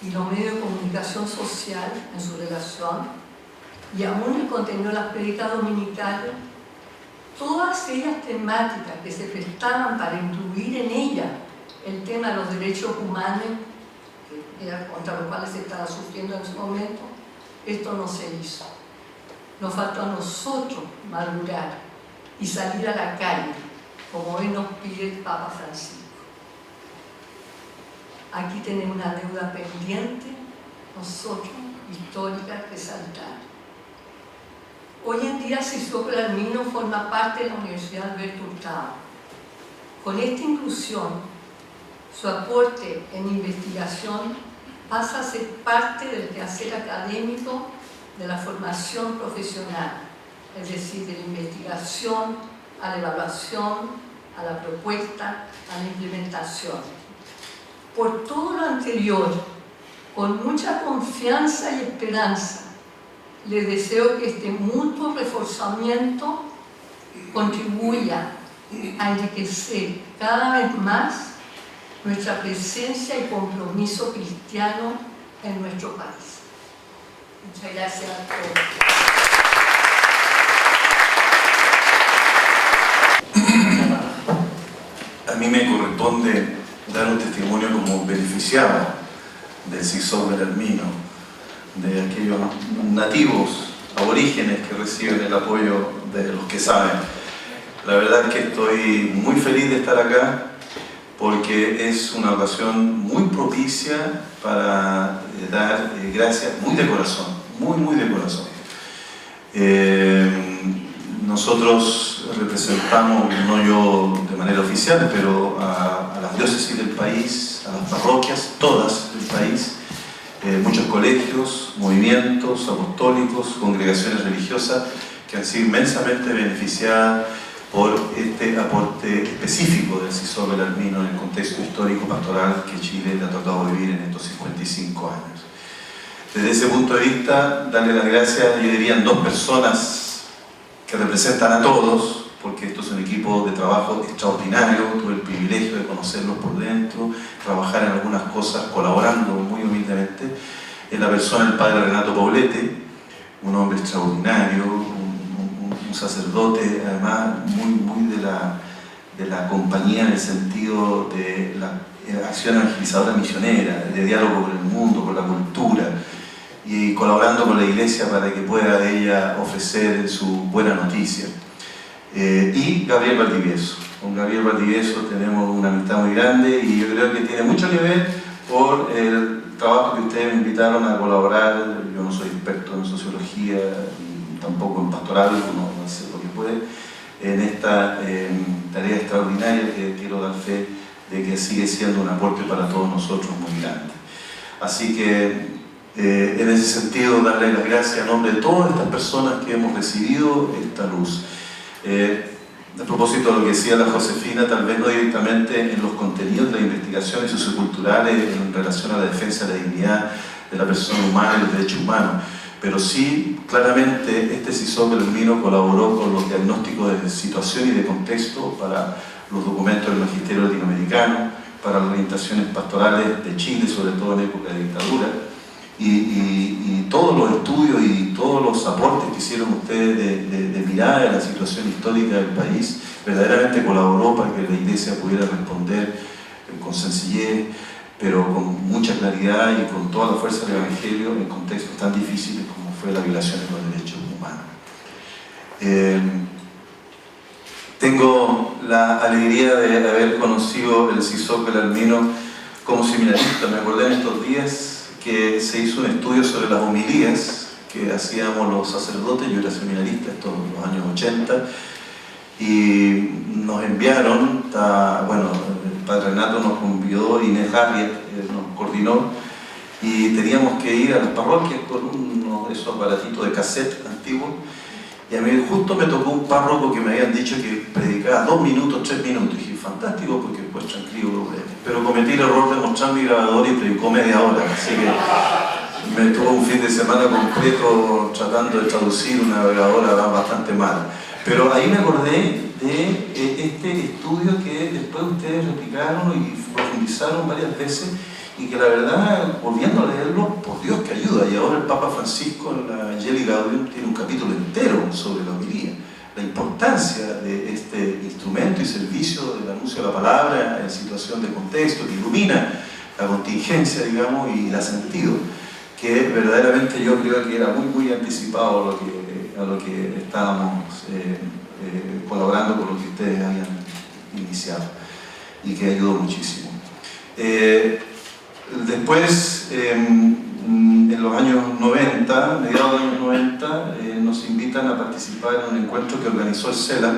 y los medios de comunicación social en su relación, y aún el contenido de las prédicas dominicales, todas ellas temáticas que se prestaban para incluir en ellas el tema de los derechos humanos, que era contra los cuales se estaba sufriendo en ese momento, esto no se hizo. Nos faltó a nosotros madurar y salir a la calle, como hoy nos pide el Papa Francisco. Aquí tenemos una deuda pendiente, nosotros, histórica, que saldar. Hoy en día Cisco Belarmino forma parte de la Universidad Alberto Hurtado. Con esta inclusión, su aporte en investigación pasa a ser parte del quehacer académico de la formación profesional, es decir, de la investigación a la evaluación, a la propuesta, a la implementación. Por todo lo anterior, con mucha confianza y esperanza, les deseo que este mutuo reforzamiento contribuya a enriquecer cada vez más nuestra presencia y compromiso cristiano en nuestro país. Muchas gracias a todos. A mí me corresponde dar un testimonio como beneficiado del CISOC Belarmino, de aquellos nativos aborígenes que reciben el apoyo de los que saben. La verdad es que estoy muy feliz de estar acá porque es una ocasión muy propicia para dar gracias muy de corazón, muy de corazón. Nosotros representamos, no yo de manera oficial, pero a las diócesis del país, a las parroquias, todas del país, muchos colegios, movimientos apostólicos, congregaciones religiosas que han sido inmensamente beneficiadas por este aporte específico del CISOC Belarmino en el contexto histórico pastoral que Chile le ha tocado vivir en estos 55 años. Desde ese punto de vista, darle las gracias, yo diría, dos personas que representan a todos, porque esto es un equipo de trabajo extraordinario, tuve el privilegio de conocerlos por dentro, trabajar en algunas cosas, colaborando muy humildemente, en la persona del padre Renato Poblete, un hombre extraordinario, un un sacerdote además muy de la compañía en el sentido de la acción evangelizadora misionera, de diálogo con el mundo, con la cultura, y colaborando con la iglesia para que pueda ella ofrecer su buena noticia. Y Gabriel Valdivieso. Con Gabriel Valdivieso tenemos una amistad muy grande y yo creo que tiene mucho que ver por el trabajo que ustedes me invitaron a colaborar. Yo no soy experto en sociología, ni tampoco en pastoral, no sé lo que puede, en esta tarea extraordinaria que quiero dar fe de que sigue siendo un aporte para todos nosotros muy grande. Así que en ese sentido darle las gracias a nombre de todas estas personas que hemos recibido esta luz. A propósito de lo que decía la Josefina, tal vez no directamente en los contenidos de las investigaciones socioculturales en relación a la defensa de la dignidad de la persona humana y los derechos humanos, pero sí, claramente, este CISOC Belarmino colaboró con los diagnósticos de situación y de contexto para los documentos del Magisterio Latinoamericano, para las orientaciones pastorales de Chile, sobre todo en época de dictadura, y todos los estudios y todos los aportes que hicieron ustedes de mirada de la situación histórica del país, verdaderamente colaboró para que la Iglesia pudiera responder con sencillez, pero con mucha claridad y con toda la fuerza del Evangelio en contextos tan difíciles como fue la violación de los derechos humanos. Tengo la alegría de haber conocido el CISOC Belarmino como seminarista. Me acordé en estos días que se hizo un estudio sobre las homilías que hacíamos los sacerdotes. Yo era seminarista en los años 80 y nos enviaron, bueno, el padre Renato nos convidó, Inés Harriet nos coordinó y teníamos que ir a las parroquias con uno de esos aparatitos de cassette antiguos. Y a mí justo me tocó un párroco que me habían dicho que predicaba 2 minutos, 3 minutos. Y dije, fantástico, porque después tranquilo. Pero cometí el error de mostrar mi grabador y predicó media hora. Así que me tuvo un fin de semana completo tratando de traducir una grabadora bastante mala. Pero ahí me acordé de este estudio que después ustedes replicaron y profundizaron varias veces, y que la verdad, volviendo a leerlo, por Dios que ayuda. Y ahora el Papa Francisco en la Evangelii Gaudium tiene un capítulo entero sobre la homilía, la importancia de este instrumento y servicio del anuncio de la palabra en situación de contexto, que ilumina la contingencia, digamos, y da sentido, que verdaderamente yo creo que era muy anticipado a lo que estábamos colaborando con lo que ustedes habían iniciado, y que ayudó muchísimo. Después, en los años 90, mediados de los años 90, nos invitan a participar en un encuentro que organizó el CELAM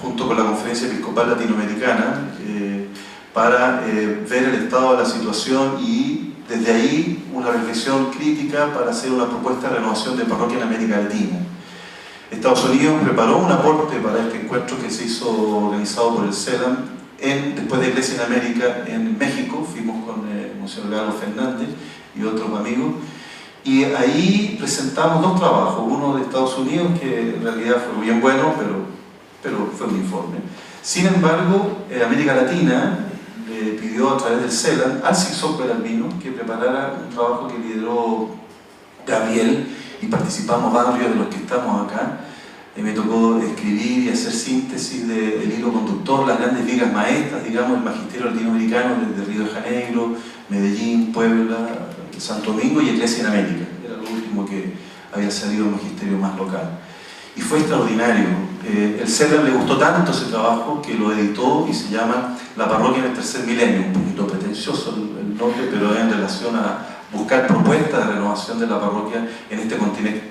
junto con la Conferencia Episcopal Latinoamericana para ver el estado de la situación y desde ahí una reflexión crítica para hacer una propuesta de renovación de parroquia en América Latina. Estados Unidos preparó un aporte para este encuentro que se hizo organizado por el CELAM después de Iglesia en América en México. Fuimos con Monseñor Galo Fernández y otros amigos, y ahí presentamos 2 trabajos, uno de Estados Unidos que en realidad fue bien bueno, pero fue un informe. Sin embargo, América Latina le pidió a través del CELAM al CISOC Belarmino que preparara un trabajo que lideró Gabriel, y participamos varios de los que estamos acá. Me tocó escribir y hacer síntesis del hilo conductor, las grandes ligas maestras, digamos, del magisterio latinoamericano desde Río de Janeiro, Medellín, Puebla, Santo Domingo y Iglesia en América. Era lo último que había salido el magisterio más local. Y fue extraordinario. El CELAM le gustó tanto ese trabajo que lo editó y se llama La Parroquia en el Tercer Milenio. Un poquito pretencioso el nombre, pero es en relación a buscar propuestas de renovación de la parroquia en este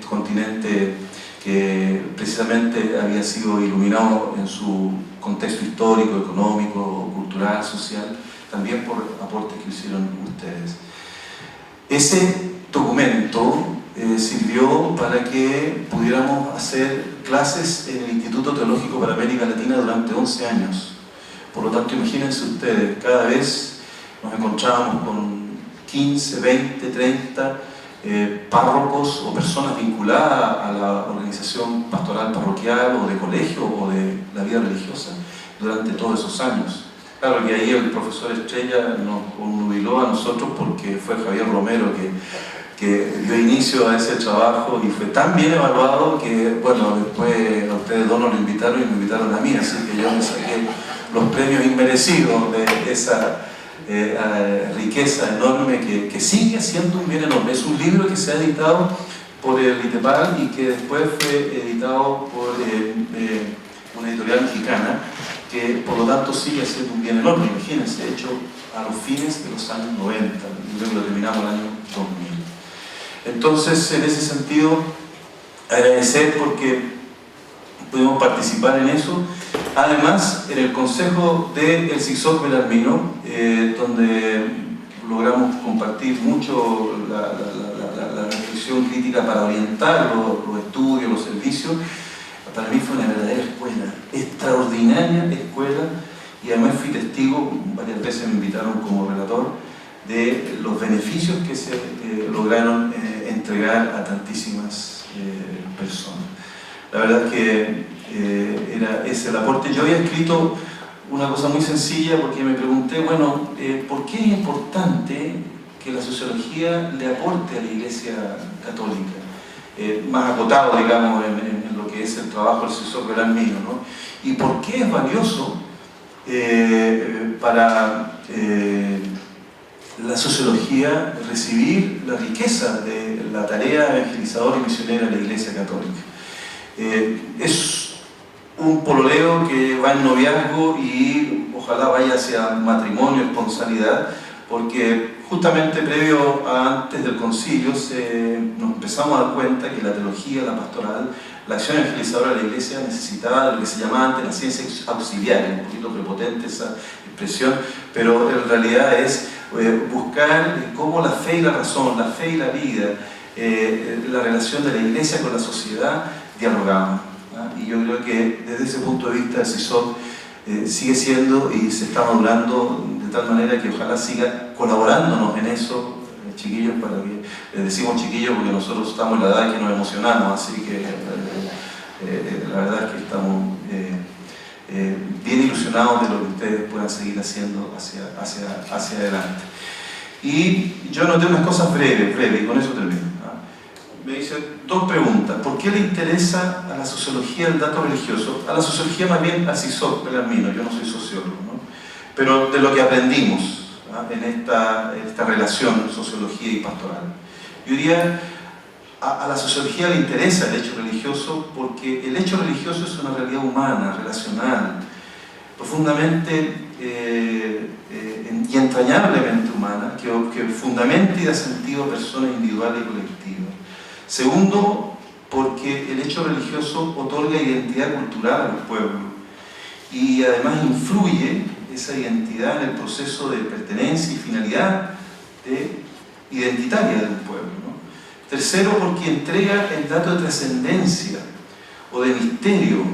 continente que precisamente había sido iluminado en su contexto histórico, económico, cultural, social, también por aportes que hicieron ustedes. Ese documento sirvió para que pudiéramos hacer clases en el Instituto Teológico para América Latina durante 11 años. Por lo tanto, imagínense ustedes, cada vez nos encontrábamos con 15, 20, 30 párrocos o personas vinculadas a la organización pastoral parroquial o de colegio o de la vida religiosa durante todos esos años. Claro que ahí el profesor Estrella nos obnubiló a nosotros porque fue Javier Romero que dio inicio a ese trabajo y fue tan bien evaluado que, bueno, después a ustedes dos nos lo invitaron y me invitaron a mí, así que yo me saqué los premios inmerecidos de esa riqueza enorme que sigue siendo un bien enorme. Es un libro que se ha editado por el ITEPAL y que después fue editado por una editorial mexicana, que por lo tanto sigue siendo un bien enorme. Imagínense, hecho a los fines de los años 90, y luego lo terminamos el año 2000. Entonces, en ese sentido, agradecer porque pudimos participar en eso. Además, en el consejo del CISOC Belarmino, donde logramos compartir mucho la reflexión crítica para orientar los estudios, los servicios, para mí fue una verdadera escuela, extraordinaria escuela, y además fui testigo, varias veces me invitaron como relator, de los beneficios que se lograron entregar a tantísimas personas. La verdad es que era ese el aporte. Yo había escrito una cosa muy sencilla porque me pregunté, bueno, ¿por qué es importante que la sociología le aporte a la Iglesia Católica? Más acotado, digamos, en lo que es el trabajo del CISOC Belarmino, ¿no? ¿Y por qué es valioso para la sociología recibir la riqueza de la tarea evangelizadora y misionera de la Iglesia Católica? Es un pololeo que va en noviazgo y ojalá vaya hacia matrimonio, esponsalidad, porque justamente previo a antes del concilio nos empezamos a dar cuenta que la teología, la pastoral, la acción evangelizadora de la Iglesia necesitaba de lo que se llamaba antes la ciencia auxiliar, un poquito prepotente esa expresión, pero en realidad es buscar cómo la fe y la razón, la fe y la vida, la relación de la Iglesia con la sociedad dialogaban. Y yo creo que desde ese punto de vista el CISOC sigue siendo y se está madurando de tal manera que ojalá siga colaborándonos en eso, chiquillos, para que les decimos chiquillos porque nosotros estamos en la edad que nos emocionamos, así que la verdad es que estamos bien ilusionados de lo que ustedes puedan seguir haciendo hacia adelante. Y yo noté unas cosas breves, y con eso termino. Me dice dos preguntas. ¿Por qué le interesa a la sociología el dato religioso? A la sociología más bien al CISOC Belarmino, yo no soy sociólogo, ¿no? Pero de lo que aprendimos en esta relación sociología y pastoral. Yo diría, a la sociología le interesa el hecho religioso porque el hecho religioso es una realidad humana, relacional, profundamente y entrañablemente humana, que fundamenta y da sentido a personas individuales y colectivas. Segundo, porque el hecho religioso otorga identidad cultural al pueblo y además influye esa identidad en el proceso de pertenencia y finalidad identitaria del pueblo, ¿no? Tercero, porque entrega el dato de trascendencia o de misterio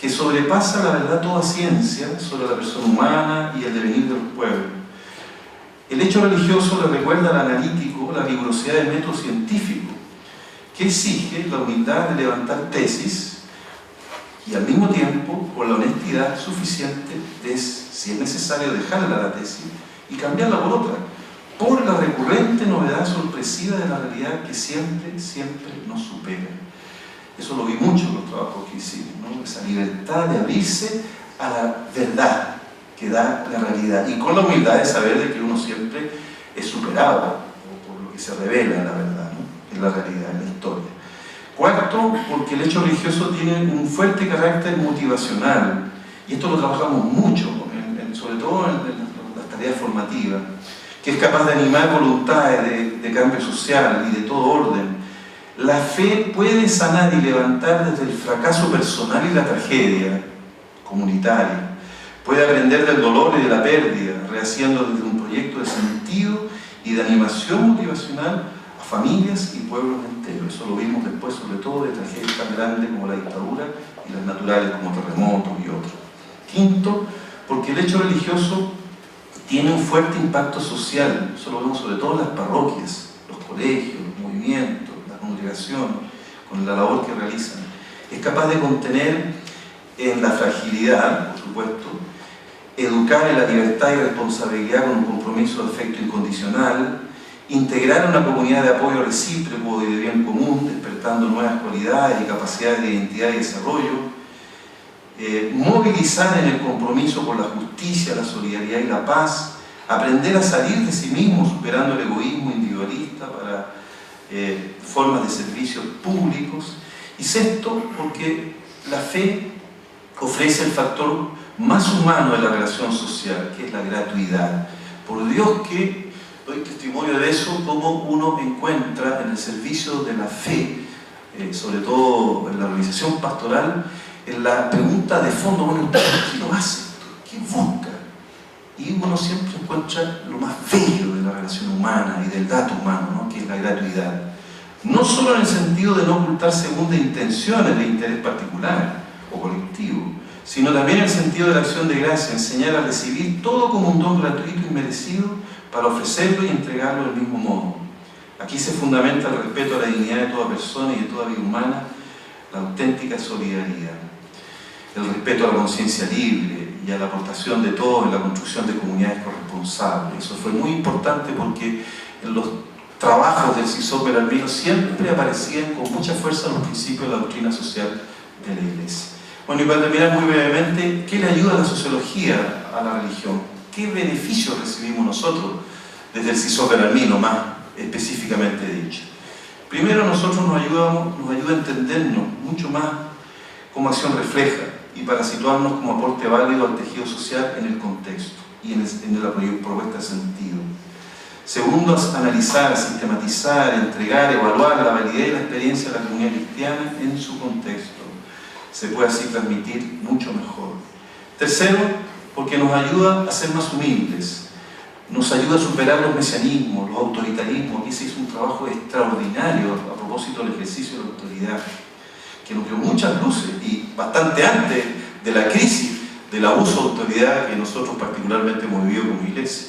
que sobrepasa la verdad toda ciencia sobre la persona humana y el devenir del pueblo. El hecho religioso le recuerda al analítico la rigurosidad del método científico que exige la humildad de levantar tesis y al mismo tiempo con la honestidad suficiente de, si es necesario, dejarla la tesis y cambiarla por otra, por la recurrente novedad sorpresiva de la realidad que siempre nos supera. Eso lo vi mucho en los trabajos que hicimos, ¿no? Esa libertad de abrirse a la verdad que da la realidad y con la humildad de saber de que uno siempre es superado por lo que se revela la verdad, ¿no? En la realidad, en la historia. Cuarto, porque el hecho religioso tiene un fuerte carácter motivacional y esto lo trabajamos mucho, sobre todo en las tareas formativas, que es capaz de animar voluntades de cambio social y de todo orden. La fe puede sanar y levantar desde el fracaso personal y la tragedia comunitaria. Puede aprender del dolor y de la pérdida, rehaciendo desde un proyecto de sentido y de animación motivacional a familias y pueblos enteros. Eso lo vimos después, sobre todo de tragedias tan grandes como la dictadura y las naturales como terremotos y otros. Quinto, porque el hecho religioso tiene un fuerte impacto social. Eso lo vemos sobre todo en las parroquias, los colegios, los movimientos, la congregación, con la labor que realizan. Es capaz de contener en la fragilidad, por supuesto, educar en la libertad y responsabilidad con un compromiso de afecto incondicional, integrar a una comunidad de apoyo recíproco y de bien común, despertando nuevas cualidades y capacidades de identidad y desarrollo, movilizar en el compromiso por la justicia, la solidaridad y la paz, aprender a salir de sí mismo, superando el egoísmo individualista para formas de servicios públicos. Y sexto, porque la fe ofrece el factor más humano de la relación social, que es la gratuidad. Por Dios que doy testimonio de eso, como uno encuentra en el servicio de la fe, sobre todo en la organización pastoral, en la pregunta de fondo, bueno, ¿usted qué lo hace? ¿Qué busca? Y uno siempre encuentra lo más bello de la relación humana y del dato humano, ¿no? Que es la gratuidad. No solo en el sentido de no ocultar segundas intenciones de interés particular o colectivo, sino también en el sentido de la acción de gracia, enseñar a recibir todo como un don gratuito y merecido para ofrecerlo y entregarlo del mismo modo. Aquí se fundamenta el respeto a la dignidad de toda persona y de toda vida humana, la auténtica solidaridad, el respeto a la conciencia libre y a la aportación de todos en la construcción de comunidades corresponsables. Eso fue muy importante porque en los trabajos del CISOC Belarmino siempre aparecían con mucha fuerza los principios de la doctrina social de la Iglesia. Bueno, y para terminar muy brevemente, ¿qué le ayuda a la sociología a la religión? ¿Qué beneficios recibimos nosotros desde el CISOC Belarmino, más específicamente dicho? Primero, nosotros nos ayuda a entendernos mucho más como acción refleja y para situarnos como aporte válido al tejido social en el contexto y en la propuesta de sentido. Segundo, analizar, sistematizar, entregar, evaluar la validez y la experiencia de la comunidad cristiana en su contexto. Se puede así transmitir mucho mejor. Tercero, porque nos ayuda a ser más humildes, nos ayuda a superar los mesianismos, los autoritarismos. Aquí se hizo un trabajo extraordinario a propósito del ejercicio de la autoridad, que nos dio muchas luces y bastante antes de la crisis del abuso de autoridad que nosotros particularmente hemos vivido como iglesia.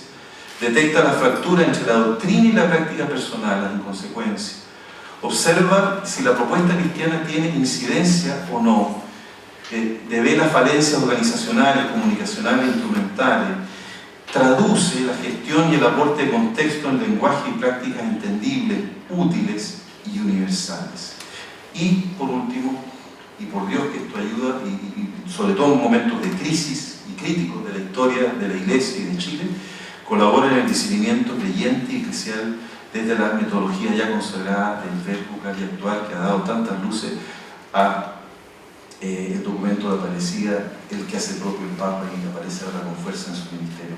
Detecta la fractura entre la doctrina y la práctica personal, las inconsecuencias. Observa si la propuesta cristiana tiene incidencia o no. Devela falencias organizacionales, comunicacionales e instrumentales. Traduce la gestión y el aporte de contexto en lenguaje y prácticas entendibles, útiles y universales. Y por último, y por Dios que esto ayuda, y sobre todo en momentos de crisis y críticos de la historia de la Iglesia y de Chile, colabora en el discernimiento creyente y eclesial desde la metodología ya consagrada del verbo vocal y actual que ha dado tantas luces a el documento de Aparecida, el que hace propio el Papa y que aparece ahora con fuerza en su ministerio.